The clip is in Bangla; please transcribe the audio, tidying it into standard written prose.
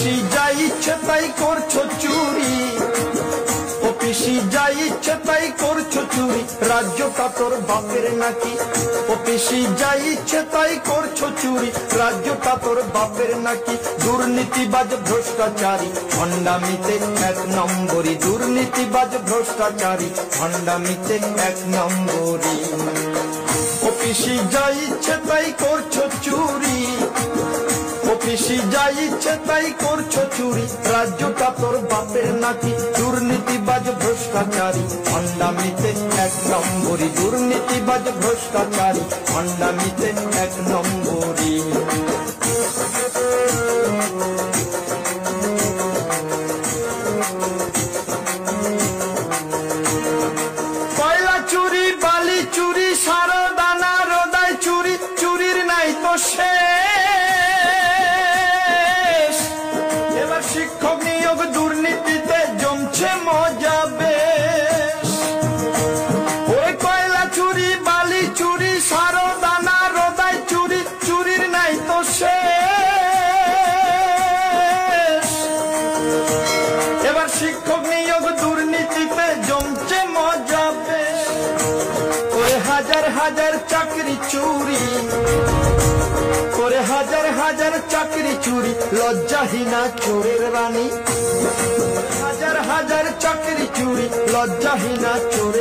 পিসি যা ইচ্ছে তাই করছো চুরি, ও পিসি যা ইচ্ছে তাই করছো চুরি, রাজ্যটা তোর বাপের নাকি? ও পিসি যা ইচ্ছে তাই করছো চুরি, রাজ্যটা তোর বাপের নাকি? দুর্নীতিবাজ ভ্রষ্টাচারী ভণ্ডামিতে এক নম্বরী, দুর্নীতিবাজ ভ্রষ্টাচারী ভণ্ডামিতে এক নম্বরী। ও পিসি যা ইচ্ছে তাই করছো চুরি, ও পিসি যা ইচ্ছে তাই করছো চুরি, রাজ্যটা তোর বাপের নাকি? দুর্নীতিবাজ ভ্রষ্টাচারী ভণ্ডামিতে এক নম্বরী, দুর্নীতিবাজ ভ্রষ্টাচারী ভণ্ডামিতে এক নম্বরী। কয়লা চুরি, বালি চুরি, সারা দানা রোদাই চুরি, চুরির নাই তো শেষ। এবার শিক্ষক নিয়োগ দুর্নীতিতে জমছে মজা বেশ। ওই কয়লা চুরি, বালি চুরি, সারা দানা রোদাই চুরি, চুরির নাই তো শেষ। এবার শিক্ষক নিয়োগ দুর্নীতিতে জমছে মজা বেশ। ওই হাজার হাজার চাকরি চুরি, করে হাজার হাজার চাকরি চুরি, লজ্জাহীনা চোরের রানী। হাজার হাজার চাকরি চুরি, লজ্জাহীনা চোরের